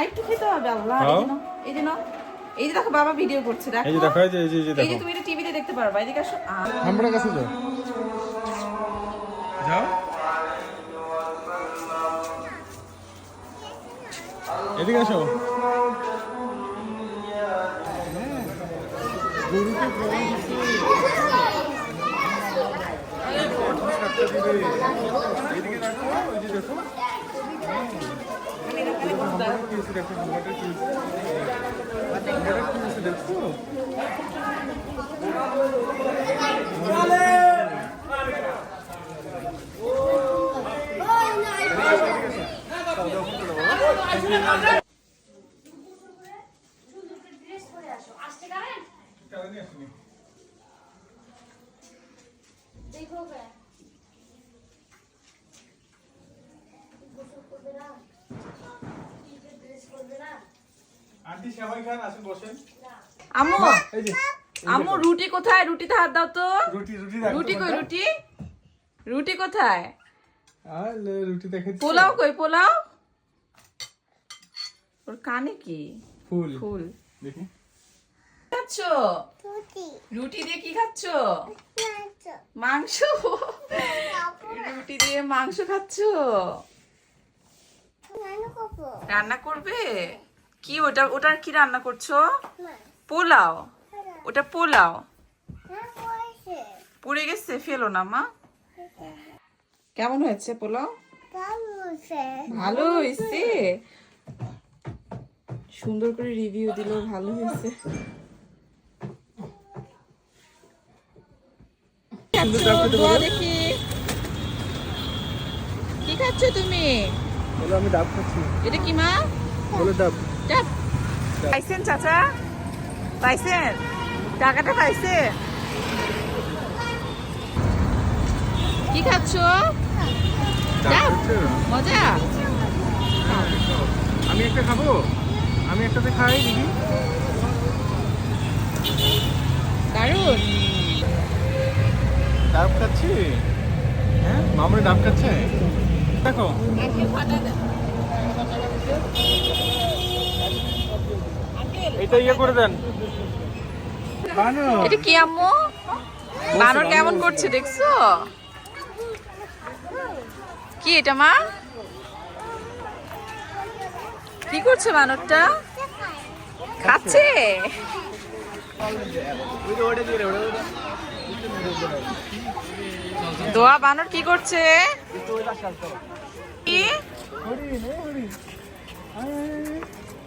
একটু খেতে হবে আল্লাহ। এই যে নাও, এই যে দেখো বাবা ভিডিও করছে, দেখো এই যে দেখো, এই যে এই যে তুমি এটা টিভিতে দেখতে পারবা। এদিকে আসো। আমরা কাছে যাও, যাও এদিকে আসো। আন্টি সবাই খান, আসেন বসেন। আম্মু, এই যে আম্মু রুটি কোথায়? রুটিতে হাত দাও তো। রুটি রুটি কই? রুটি রুটি কোথায়? আলে রুটি দেখাচ্ছি। পোলাও কই? পোলাও ওর কানে কি? ফুল ফুল দেখি। খাচ্ছো? রুটি দিয়ে কি খাচ্ছো? মাংস। রুটি দিয়ে মাংস খাচ্ছো? রান্না করবে কি? ওটার কি রান্না করছো? পোলাও। ওটা পোলাও পুড়ে গেছে, ফেলো না মা। কেমন হয়েছে পোলাও? ভালো হয়েছে। সুন্দর করে রিভিউ দিল, ভালো হয়েছে। দেখি কি খাচ্ছ তুমি? বলো আমি ডাব খাচ্ছি। এটা কি মা? বলো ডাব। ডাব পাইছেন চাচা? পাইছেন? টাকাটা পাইছেন? কি খাচ্ছ? ডাব। মজা। আমি একটা খাবো, আমি একটাতে খাই দিদি। দারুন। ডাব খাচ্ছি। হ্যাঁ মামুনি ডাব খাচ্ছে, দেখো। এটা ইয়ে করে দেন। এটা কি আম্মু? বানর কেমন করছে দেখছো? কি এটা মা? কি করছে বানরটা? খাচ্ছে। দোয়া বানর কি করছে? কি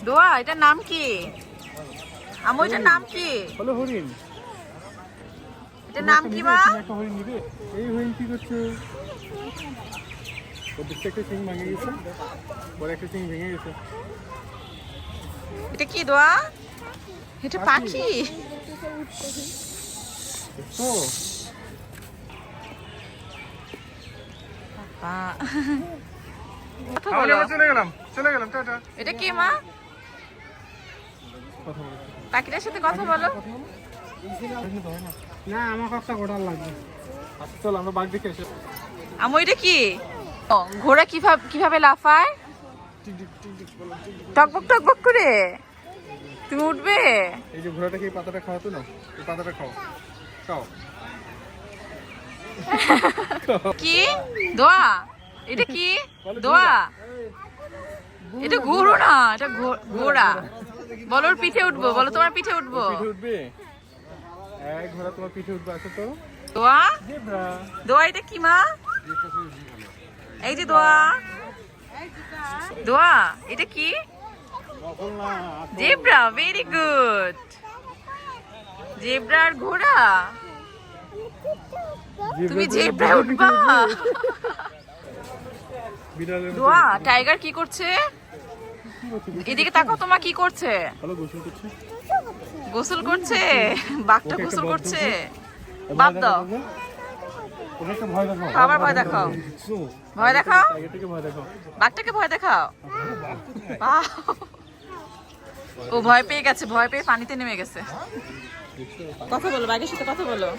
দোয়া, এটার নাম কি আম্মু? এটার নাম কি? হলো হরিণ। এটার নাম কি মা? একটা হরিণ নিবে। এই হরিণ কি করছে? ওর দিকটা একটা সিং ভেঙে গেছে, পরে একটা সিং ভেঙে গেছে। এটা কি দোয়া? এটা পাখি। দেখছো? কথা বলো। চলে গেলাম টাটা। এটা কি মা? কথা বলো। পাখিটার সাথে কথা বলো। না আমার একটা ঘোড়ার লাগবে। আচ্ছা চল আমরা বাঘ দেখে এসে। আম্মু এটা কি? ও, ঘোড়া কিভাবে লাফায়? টকবক টকবক করে। তুমি উঠবে? এই যে ঘোড়াটাকে এই পাতাটা খাওয়াতো না, এই পাতাটা খাও, খাও। কি দোয়া? এটা কি দোয়া? এটা ঘোড়া না, এটা ঘোড়া। বলো ওর পিঠে উঠবো, বলো তোমার পিঠে উঠবো। পিঠে উঠবে? এই ঘোড়া তোমার পিঠে উঠবে, আসো তো। দোয়া, জেব্রা। দোয়া এটা কি মা? এই যে দোয়া, দোয়া এটা কি? জেব্রা। Very good. জেব্রা আর ঘোড়া। তুমি জেব্রা উঠবা? দোয়া টাইগার কি করছে? এদিকে তাকাও, তোমা কি করছে? হ্যালো, গোসল করছে। গোসল করছে? বাঘটা গোসল করছে? বাদ দাও। ওকে একটা ভয় দেখাও। আবার ভয় দেখাও। ভয় দেখাও। টাইগারটাকে ভয় দেখাও। বাঘটাকে ভয় দেখাও। বাহ! ও ভয় পেয়ে গেছে, ভয় পেয়ে পানিতে নেমে গেছে। কথা বলো, বাঘের সাথে কথা বলো।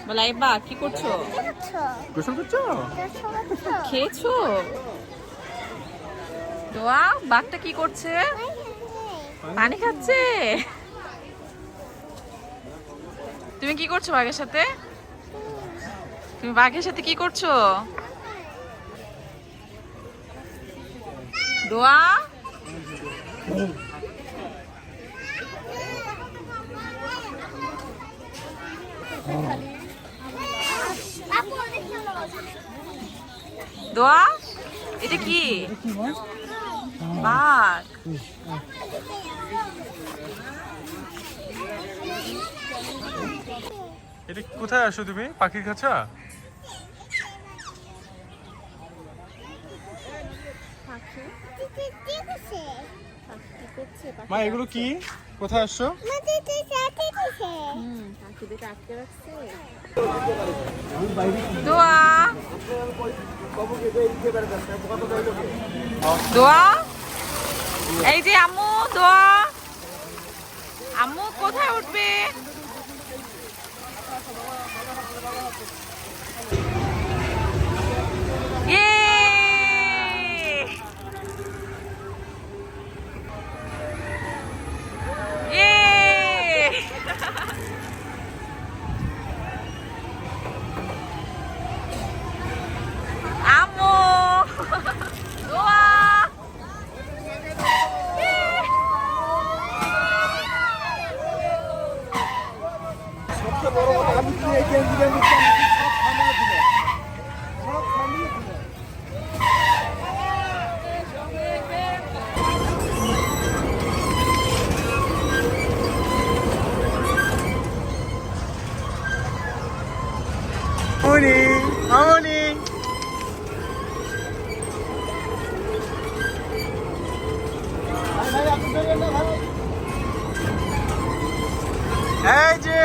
বলো এই বাঘ কি করছো? গোসল করছো? খেয়েছো? দোয়া বাঘটা কি করছে? পানি খাচ্ছে। তুমি কি করছো বাঘের সাথে? তুমি বাঘের সাথে কি করছো? দোয়া দোয়া এটা কি? বাঘ। এটা কোথায় আসো তুমি? পাখির খাঁচা? মা এগুলো কি? কোথায় আসছো? দোয়া দোয়া এই যে আম্মু, দোয়া আম্মু কোথায় উঠবে? Yay! Yay! আম্মু দোয়া সবচেয়ে বড় কথা আমি কি এই গেঞ্জি গেঞ্জি সব সামনে দিলে সব সামনে দিলে Morning, morning. ভাই আপনি বেরিয়ে না ভাই এই যে